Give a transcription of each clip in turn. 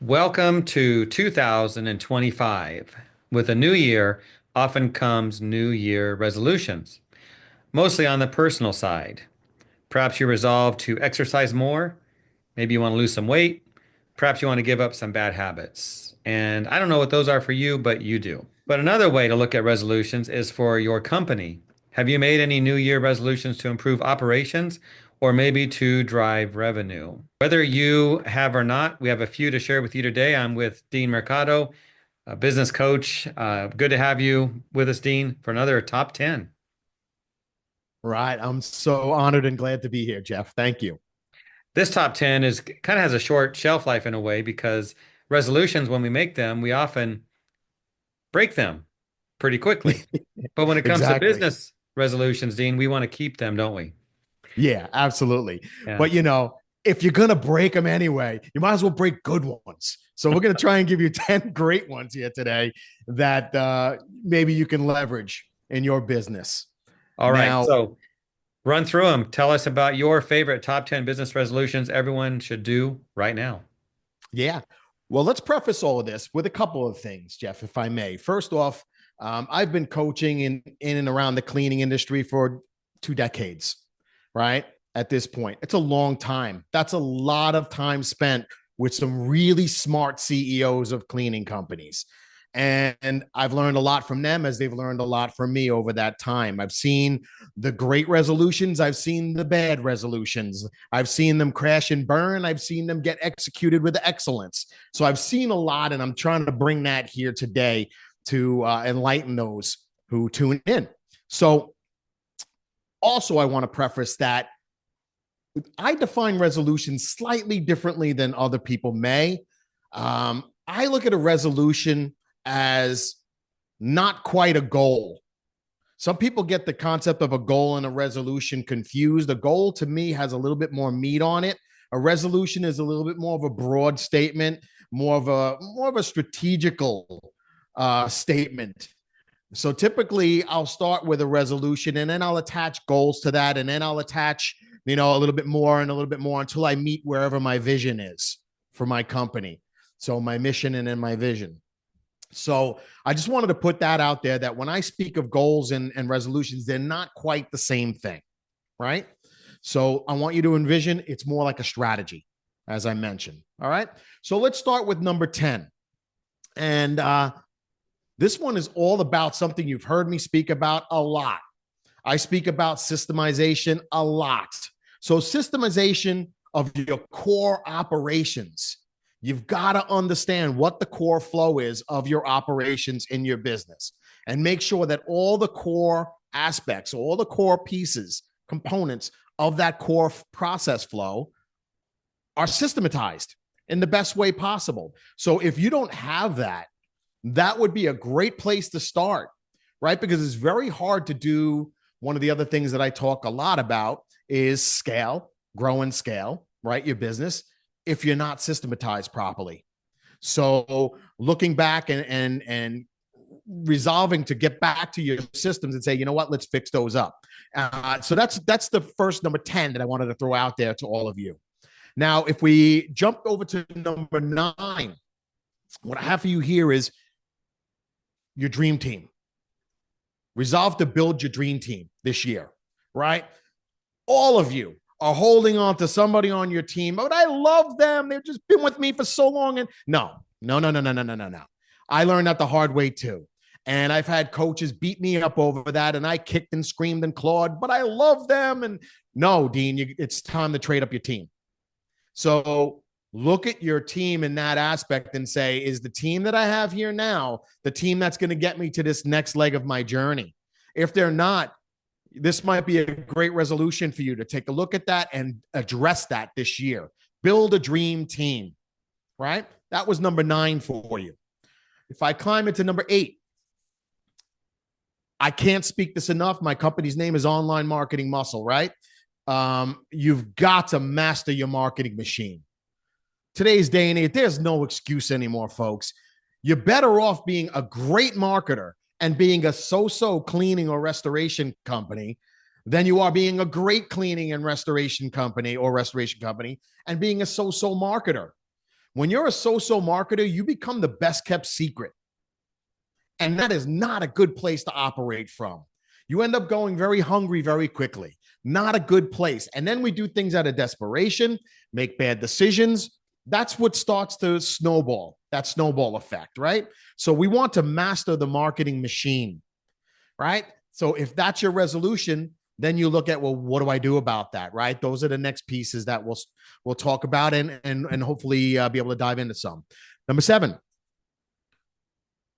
Welcome to 2025. With a new year, often comes New Year resolutions, mostly on the personal side. Perhaps you resolve to exercise more. Maybe you want to lose some weight. Perhaps you want to give up some bad habits. And I don't know what those are for you, but you do. But another way to look at resolutions is for your company. Have you made any New Year resolutions to improve operations or maybe to drive revenue? Whether you have or not, we have a few to share with you today. I'm with Dean Mercado, a business coach. Good to have you with us, Dean, for another top 10. Right. I'm so honored and glad to be here, Jeff. Thank you. This top 10 is kind of has a short shelf life in a way because resolutions, when we make them, we often break them pretty quickly. But when it comes to Exactly. business resolutions, Dean, we want to keep them, don't we? Yeah, absolutely. Yeah. But if you're going to break them anyway, you might as well break good ones. So we're going to try and give you 10 great ones here today that maybe you can leverage in your business. All right. Now, So run through them. Tell us about your favorite top 10 business resolutions everyone should do right now. yeah. Well, let's preface all of this with a couple of things, Jeff, if I may. First off, I've been coaching in and around the cleaning industry for 2 decades, right? At this point, it's a long time. That's a lot of time spent with some really smart CEOs of cleaning companies. And I've learned a lot from them as they've learned a lot from me over that time. I've seen the great resolutions. I've seen the bad resolutions. I've seen them crash and burn. I've seen them get executed with excellence. So I've seen a lot, and I'm trying to bring that here today to enlighten those who tune in. So, also, I want to preface that I define resolutions slightly differently than other people may. I look at a resolution as not quite a goal. Some people get the concept of a goal and a resolution confused. A goal to me has a little bit more meat on it. A resolution is a little bit more of a broad statement, more of a strategical statement. So typically I'll start with a resolution and then I'll attach goals to that. And then I'll attach, a little bit more and a little bit more until I meet wherever my vision is for my company. So my mission and then my vision. So I just wanted to put that out there that when I speak of goals and resolutions, they're not quite the same thing, right? So I want you to envision it's more like a strategy, as I mentioned. All right. So let's start with number 10. And this one is all about something you've heard me speak about a lot. I speak about systemization a lot. So, systemization of your core operations. You've got to understand what the core flow is of your operations in your business and make sure that all the core aspects, all the core pieces, components of that core process flow are systematized in the best way possible. So, if you don't have that, that would be a great place to start, right? Because it's very hard to do. One of the other things that I talk a lot about is scale, grow and scale, right? Your business, if you're not systematized properly. So looking back and resolving to get back to your systems and say, you know what, let's fix those up. So that's the first number 10 that I wanted to throw out there to all of you. Now, if we jump over to number 9, what I have for you here is your dream team. Resolve to build your dream team this year, right? All of you are holding on to somebody on your team. But I love them. They've just been with me for so long. And no. I learned that the hard way too. And I've had coaches beat me up over that. And I kicked and screamed and clawed, but I love them. And no, Dean, it's time to trade up your team. So look at your team in that aspect and say, is the team that I have here now the team that's going to get me to this next leg of my journey? If they're not, this might be a great resolution for you to take a look at that and address that this year. Build a dream team, right? That was number 9 for you. If I climb into number 8, I can't speak this enough. My company's name is Online Marketing Muscle, right? You've got to master your marketing machine. Today's day and age, there's no excuse anymore, folks. You're better off being a great marketer and being a so-so cleaning or restoration company than you are being a great cleaning and restoration company and being a so-so marketer. When you're a so-so marketer, you become the best kept secret. And that is not a good place to operate from. You end up going very hungry very quickly. Not a good place. And then we do things out of desperation, make bad decisions. That's what starts to snowball, that snowball effect, right? So we want to master the marketing machine, right? So if that's your resolution, then you look at, well, what do I do about that, right? Those are the next pieces that we'll talk about and hopefully be able to dive into some. Number 7,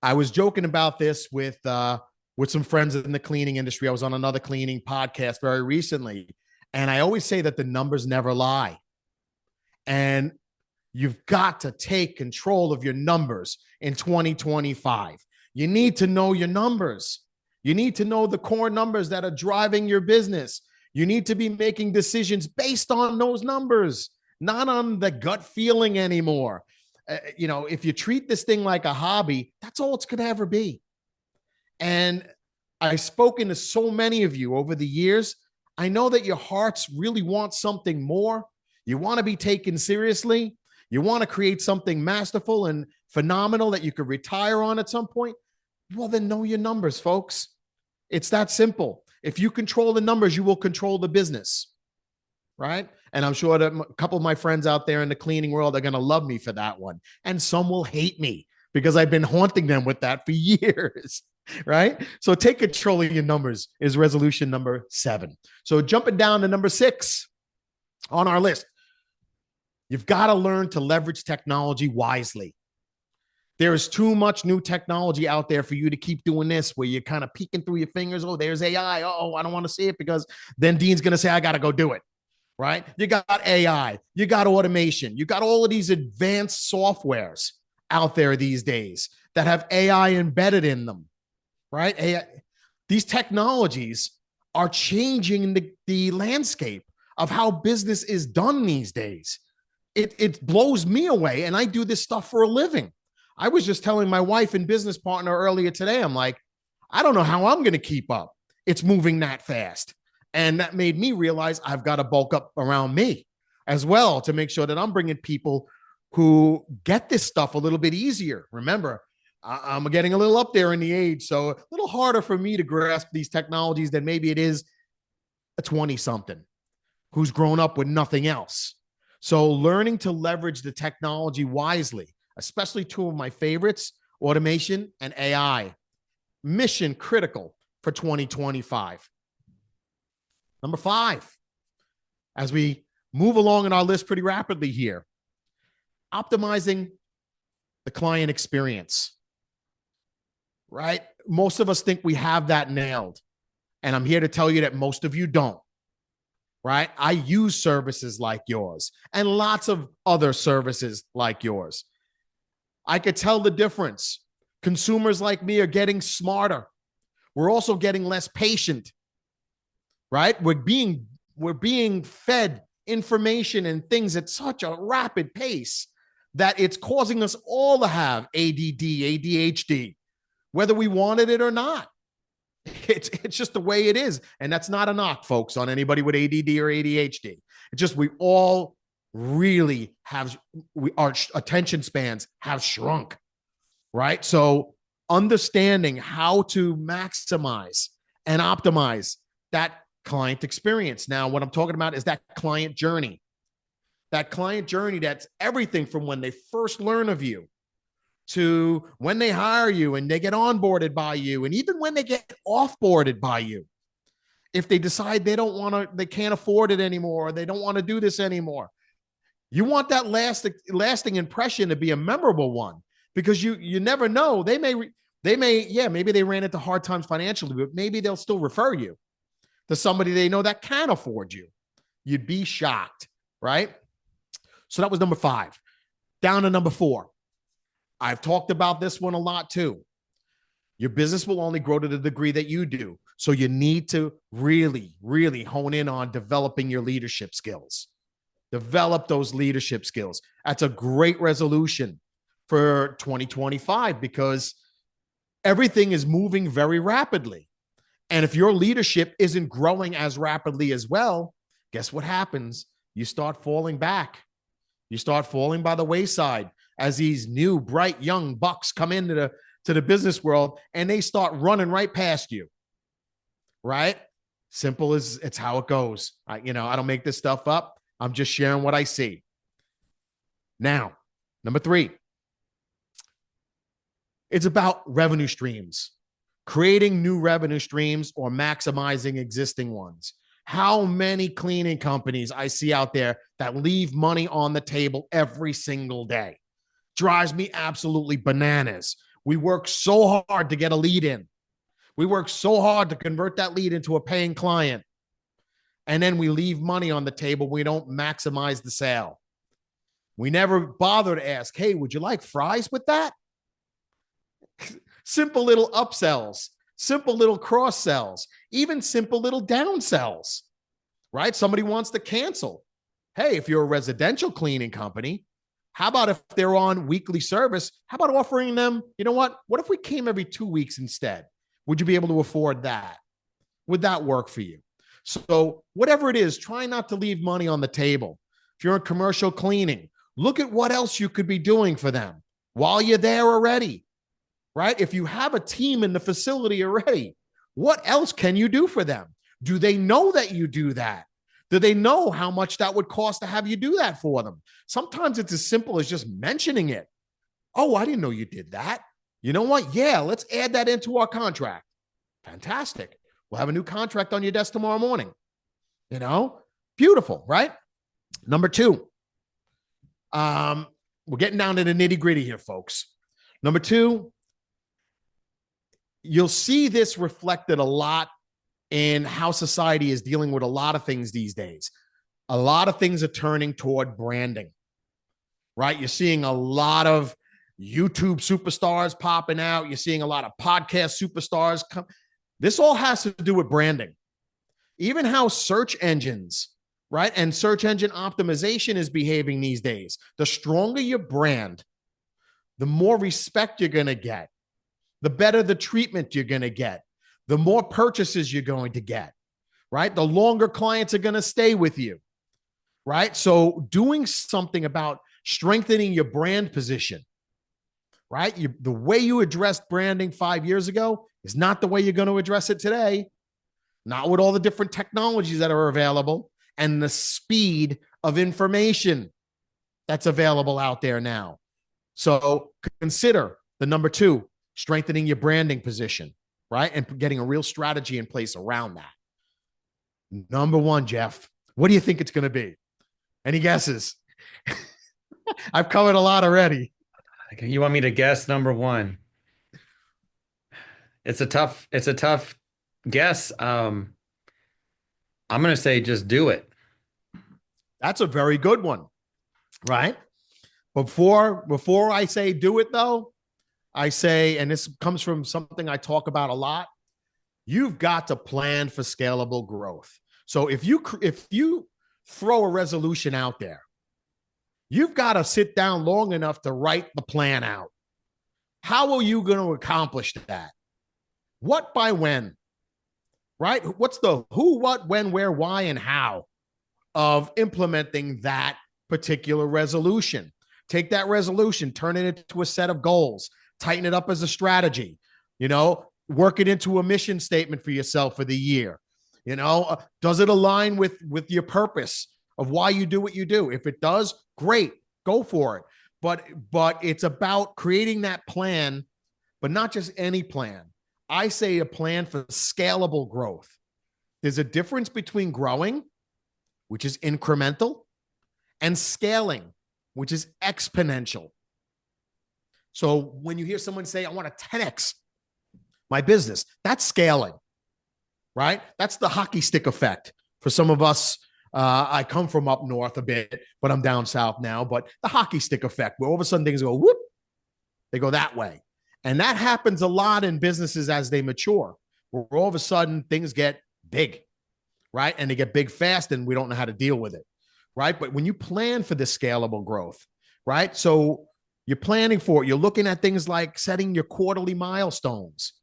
I was joking about this with some friends in the cleaning industry. I was on another cleaning podcast very recently, and I always say that the numbers never lie. And you've got to take control of your numbers in 2025. You need to know your numbers. You need to know the core numbers that are driving your business. You need to be making decisions based on those numbers, not on the gut feeling anymore. If you treat this thing like a hobby, that's all it's going to ever be. And I've spoken to so many of you over the years. I know that your hearts really want something more. You want to be taken seriously. You want to create something masterful and phenomenal that you could retire on at some point. Well, then know your numbers, folks. It's that simple. If you control the numbers, you will control the business, right? And I'm sure that a couple of my friends out there in the cleaning world are going to love me for that one. And some will hate me because I've been haunting them with that for years, right? So take control of your numbers is resolution number 7. So jumping down to number 6 on our list, you've got to learn to leverage technology wisely. There is too much new technology out there for you to keep doing this where you're kind of peeking through your fingers. Oh, there's AI. Oh, I don't want to see it because then Dean's going to say, I got to go do it, right? You got AI, you got automation, you got all of these advanced softwares out there these days that have AI embedded in them, right? AI, these technologies are changing the landscape of how business is done these days. It blows me away, and I do this stuff for a living. I was just telling my wife and business partner earlier today, I'm like, I don't know how I'm going to keep up. It's moving that fast. And that made me realize I've got to bulk up around me as well to make sure that I'm bringing people who get this stuff a little bit easier. Remember, I'm getting a little up there in the age, so a little harder for me to grasp these technologies than maybe it is a 20-something who's grown up with nothing else. So learning to leverage the technology wisely, especially 2 of my favorites, automation and AI, mission critical for 2025. Number 5, as we move along in our list pretty rapidly here, optimizing the client experience, right? Most of us think we have that nailed. And I'm here to tell you that most of you don't, right? I use services like yours and lots of other services like yours. I could tell the difference. Consumers like me are getting smarter. We're also getting less patient, right? We're being fed information and things at such a rapid pace that it's causing us all to have ADD, ADHD, whether we wanted it or not. It's just the way it is. And that's not a knock, folks, on anybody with ADD or ADHD. It's just we all really our attention spans have shrunk, right? So understanding how to maximize and optimize that client experience. Now, what I'm talking about is that client journey. That client journey that's everything from when they first learn of you to when they hire you and they get onboarded by you, and even when they get offboarded by you. If they decide they can't afford it anymore, or they don't want to do this anymore. You want that lasting impression to be a memorable one, because you never know. Maybe they ran into hard times financially, but maybe they'll still refer you to somebody they know that can afford you. You'd be shocked, right? So that was number 5. Down to number 4. I've talked about this one a lot too. Your business will only grow to the degree that you do. So you need to really, really hone in on developing your leadership skills. Develop those leadership skills. That's a great resolution for 2025 because everything is moving very rapidly. And if your leadership isn't growing as rapidly as well, guess what happens? You start falling back. You start falling by the wayside as these new, bright, young bucks come into the business world and they start running right past you, right? Simple as it's how it goes. I don't make this stuff up. I'm just sharing what I see. Now, number 3, it's about revenue streams, creating new revenue streams or maximizing existing ones. How many cleaning companies I see out there that leave money on the table every single day? Drives me absolutely bananas. We work so hard to get a lead in. We work so hard to convert that lead into a paying client. And then we leave money on the table. We don't maximize the sale. We never bother to ask, hey, would you like fries with that? Simple little upsells, simple little cross sells, even simple little downsells, right? Somebody wants to cancel. Hey, if you're a residential cleaning company, how about if they're on weekly service? How about offering them, you know what? What if we came every 2 weeks instead? Would you be able to afford that? Would that work for you? So whatever it is, try not to leave money on the table. If you're in commercial cleaning, look at what else you could be doing for them while you're there already, right? If you have a team in the facility already, what else can you do for them? Do they know that you do that? Do they know how much that would cost to have you do that for them? Sometimes it's as simple as just mentioning it. Oh, I didn't know you did that. You know what? Yeah, let's add that into our contract. Fantastic. We'll have a new contract on your desk tomorrow morning. Beautiful, right? Number 2, we're getting down to the nitty gritty here, folks. Number 2, you'll see this reflected a lot in how society is dealing with a lot of things these days. A lot of things are turning toward branding, right? You're seeing a lot of YouTube superstars popping out. You're seeing a lot of podcast superstars come. This all has to do with branding. Even how search engines, right, and search engine optimization is behaving these days. The stronger your brand, the more respect you're going to get, the better the treatment you're going to get, the more purchases you're going to get, right? The longer clients are going to stay with you, right? So doing something about strengthening your brand position, right? The way you addressed branding 5 years ago is not the way you're going to address it today. Not with all the different technologies that are available and the speed of information that's available out there now. So consider the number 2, strengthening your branding position, right? And getting a real strategy in place around that. Number 1, Jeff, what do you think it's going to be? Any guesses? I've covered a lot already. You want me to guess number 1? It's a tough guess. I'm going to say just do it. That's a very good one, right? Before I say do it, though, I say, and this comes from something I talk about a lot, you've got to plan for scalable growth. So if you throw a resolution out there, you've got to sit down long enough to write the plan out. How are you going to accomplish that? What, by when, right? What's the who, what, when, where, why, and how of implementing that particular resolution? Take that resolution, turn it into a set of goals, tighten it up as a strategy, work it into a mission statement for yourself for the year. Does it align with your purpose of why you do what you do? If it does, great, go for it. But it's about creating that plan, but not just any plan. I say a plan for scalable growth. There's a difference between growing, which is incremental, and scaling, which is exponential. So when you hear someone say, I want to 10x my business, that's scaling, right? That's the hockey stick effect. For some of us, I come from up north a bit, but I'm down south now. But the hockey stick effect, where all of a sudden things go whoop, they go that way. And that happens a lot in businesses as they mature, where all of a sudden things get big, right? And they get big fast and we don't know how to deal with it, right? But when you plan for this scalable growth, right? So you're planning for it. You're looking at things like setting your quarterly milestones.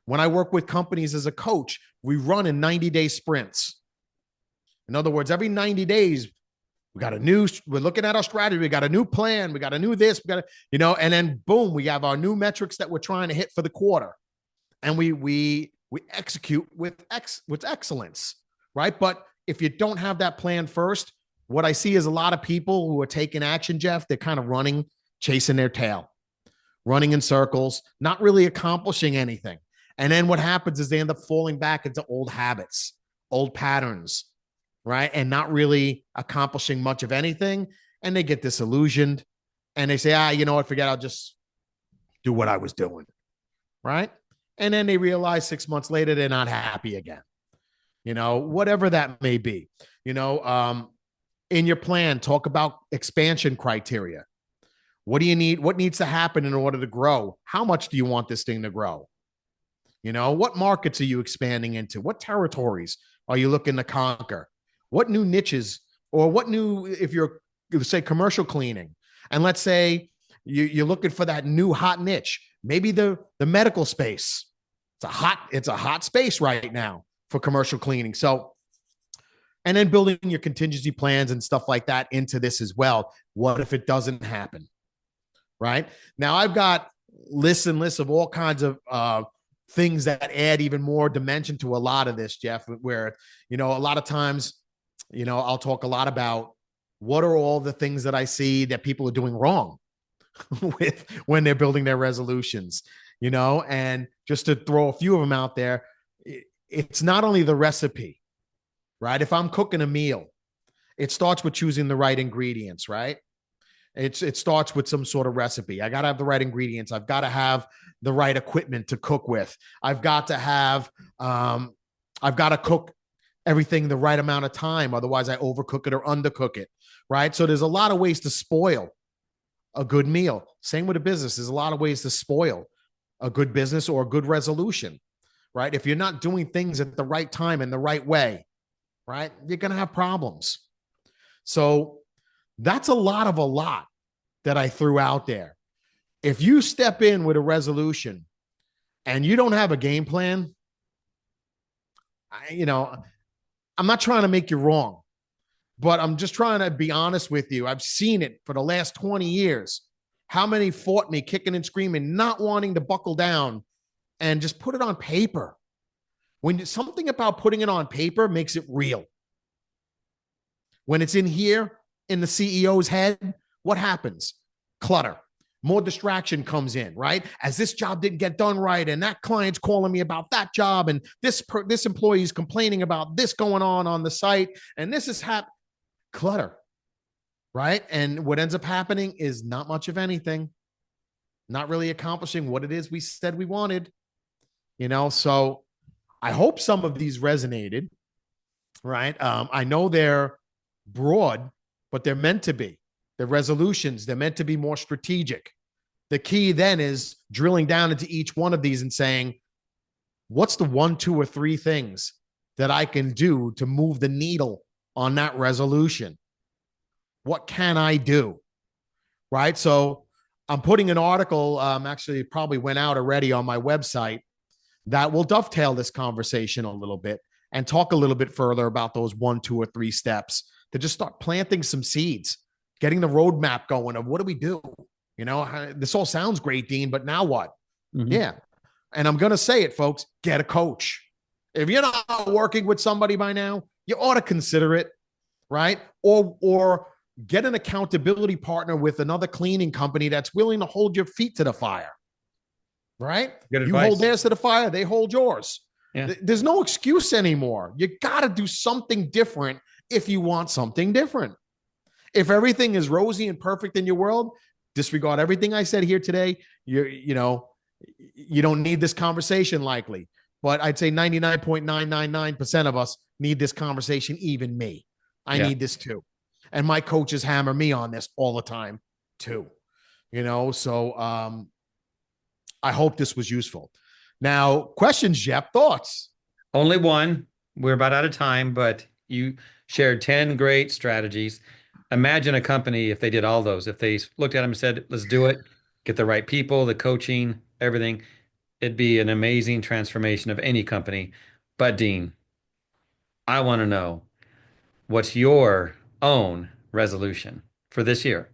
When I work with companies as a coach, we run in 90-day sprints. In other words, every 90 days, we're looking at our strategy. We got a new plan. We got a new this. We got and then boom, we have our new metrics that we're trying to hit for the quarter, and we execute with excellence, right? But if you don't have that plan first, what I see is a lot of people who are taking action, Jeff. They're kind of running, chasing their tail, running in circles, not really accomplishing anything. And then what happens is they end up falling back into old habits, old patterns, right? And not really accomplishing much of anything. And they get disillusioned and they say, you know what, forget, I'll just do what I was doing, right? And then they realize 6 months later, they're not happy again, whatever that may be. In your plan, talk about expansion criteria. What do you need? What needs to happen in order to grow? How much do you want this thing to grow? What markets are you expanding into? What territories are you looking to conquer? What new niches or what new, if you're, say, commercial cleaning, and let's say you're looking for that new hot niche, maybe the medical space. It's a hot space right now for commercial cleaning. So, and then building your contingency plans and stuff like that into this as well. What if it doesn't happen? Right now, I've got lists and lists of all kinds of things that add even more dimension to a lot of this, Jeff, where, a lot of times, I'll talk a lot about what are all the things that I see that people are doing wrong with when they're building their resolutions, and just to throw a few of them out there, it's not only the recipe, right? If I'm cooking a meal, it starts with choosing the right ingredients, right? It starts with some sort of recipe. I got to have the right ingredients. I've got to have the right equipment to cook with. I've got to cook everything the right amount of time. Otherwise I overcook it or undercook it. Right. So there's a lot of ways to spoil a good meal. Same with a business. There's a lot of ways to spoil a good business or a good resolution. Right. If you're not doing things at the right time and the right way, right, you're going to have problems. So that's a lot that I threw out there. If you step in with a resolution and you don't have a game plan, I'm not trying to make you wrong, but I'm just trying to be honest with you. I've seen it for the last 20 years. How many fought me kicking and screaming, not wanting to buckle down and just put it on paper. When something about putting it on paper makes it real. When it's in here, in the CEO's head, what happens? Clutter. More distraction comes in, right? As this job didn't get done right, and that client's calling me about that job, and this employee is complaining about this going on the site, and this is clutter, right? And what ends up happening is not much of anything, not really accomplishing what it is we said we wanted, So I hope some of these resonated, right? I know they're broad, but they're meant to be. They're resolutions. They're meant to be more strategic. The key then is drilling down into each one of these and saying, what's the 1, 2, or 3 things that I can do to move the needle on that resolution? What can I do? Right. So I'm putting an article, actually probably went out already on my website, that will dovetail this conversation a little bit and talk a little bit further about those 1, 2, or 3 steps to just start planting some seeds, getting the roadmap going of what do we do? This all sounds great, Dean, but now what? Mm-hmm. Yeah. And I'm going to say it, folks, get a coach. If you're not working with somebody by now, you ought to consider it, right? Or get an accountability partner with another cleaning company that's willing to hold your feet to the fire, right? Good advice. You hold theirs to the fire, they hold yours. Yeah. There's no excuse anymore. You got to do something different if you want something different. If everything is rosy and perfect in your world, disregard everything I said here today. You don't need this conversation likely, but I'd say 99.999% of us need this conversation. Even me, I need this too. And my coaches hammer me on this all the time too, so I hope this was useful. Now, questions, Jeff, thoughts? Only one. We're about out of time, but you shared 10 great strategies. Imagine a company if they did all those, if they looked at them and said, let's do it, get the right people, the coaching, everything. It'd be an amazing transformation of any company. But Dean, I want to know, what's your own resolution for this year?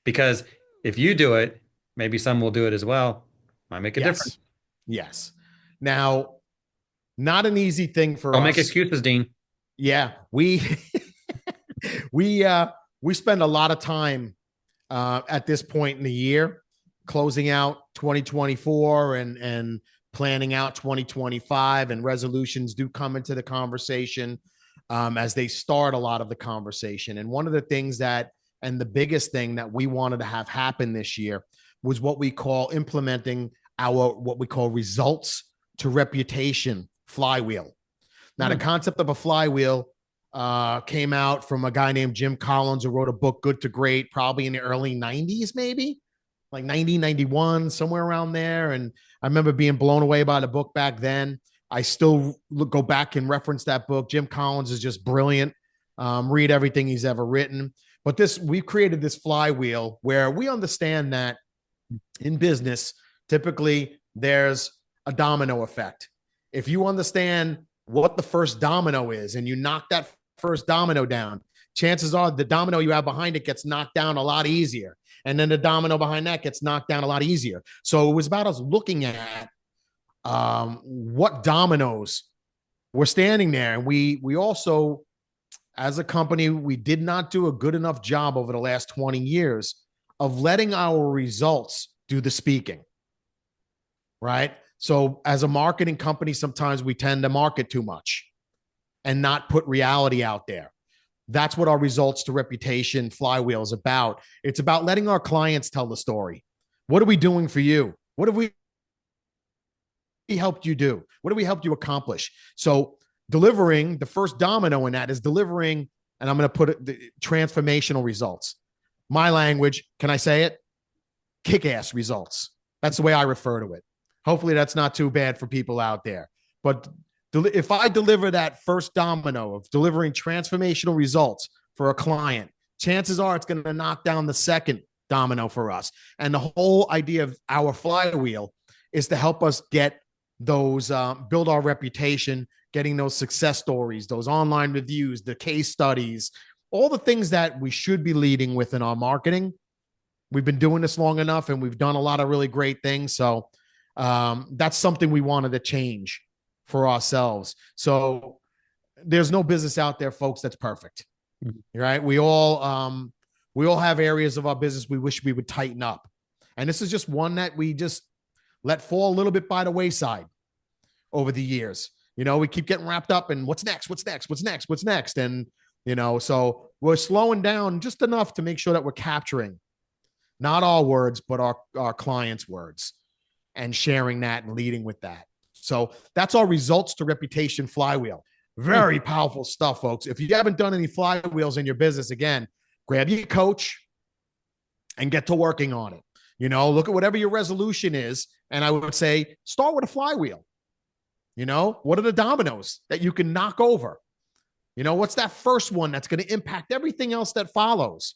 Because if you do it, maybe some will do it as well. Might make a difference. Yes. Yes. Now, not an easy thing for Don't make us. excuses, Dean. Yeah, we we spend a lot of time at this point in the year closing out 2024 and planning out 2025, and resolutions do come into the conversation as they start a lot of the conversation. And one of the things that, and the biggest thing that we wanted to have happen this year was what we call implementing our, what we call results to reputation flywheel. Now, the concept of a flywheel came out from a guy named Jim Collins, who wrote a book, Good to Great, probably in the early 90s, maybe like 1991, somewhere around there. And I remember being blown away by the book back then. I still go back and reference that book. Jim Collins is just brilliant. Read everything he's ever written. But we've created this flywheel where we understand that in business, typically there's a domino effect. If you understand what the first domino is and you knock that first domino down, chances are the domino you have behind it gets knocked down a lot easier. And then the domino behind that gets knocked down a lot easier. So it was about us looking at what dominoes were standing there. And we also, as a company, we did not do a good enough job over the last 20 years of letting our results do the speaking, right? So as a marketing company, sometimes we tend to market too much and not put reality out there. That's what our results to reputation flywheel is about. It's about letting our clients tell the story. What are we doing for you? What have we helped you do? What have we helped you accomplish? So delivering the first domino in that is delivering, and I'm going to put it, the transformational results. My language, can I say it? Kick-ass results. That's the way I refer to it. Hopefully that's not too bad for people out there. But if I deliver that first domino of delivering transformational results for a client, chances are it's going to knock down the second domino for us. And the whole idea of our flywheel is to help us get those, build our reputation, getting those success stories, those online reviews, the case studies, all the things that we should be leading with in our marketing. We've been doing this long enough and we've done a lot of really great things. So that's something we wanted to change for ourselves. So there's no business out there, folks, that's perfect, right? We all have areas of our business we wish we would tighten up. And this is just one that we just let fall a little bit by the wayside over the years. You know, we keep getting wrapped up in what's next, what's next, what's next, what's next. And, you know, so we're slowing down just enough to make sure that we're capturing not our words, but our clients' words, and sharing that and leading with that. So that's our results to reputation flywheel. Very powerful stuff, folks. If you haven't done any flywheels in your business, again, grab your coach and get to working on it. You know, look at whatever your resolution is. And I would say, start with a flywheel. You know, what are the dominoes that you can knock over? You know, what's that first one that's going to impact everything else that follows?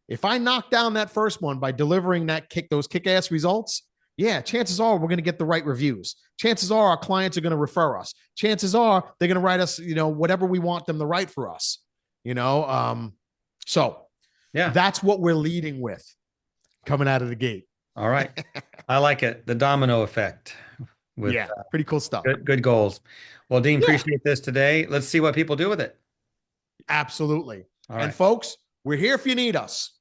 If I knock down that first one by delivering those kick-ass results, yeah, chances are we're going to get the right reviews. Chances are our clients are going to refer us. Chances are they're going to write us, you know, whatever we want them to write for us, you know? So yeah, that's what we're leading with coming out of the gate. All right. I like it. The domino effect. With, yeah, pretty cool stuff. Good goals. Well, Dean, appreciate this today. Let's see what people do with it. Absolutely. All right. And folks, we're here if you need us.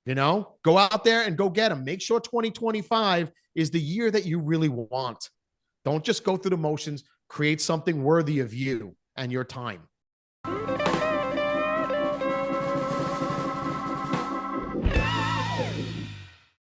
You know, go out there and go get them. Make sure 2025 is the year that you really want. Don't just go through the motions. Create something worthy of you and your time.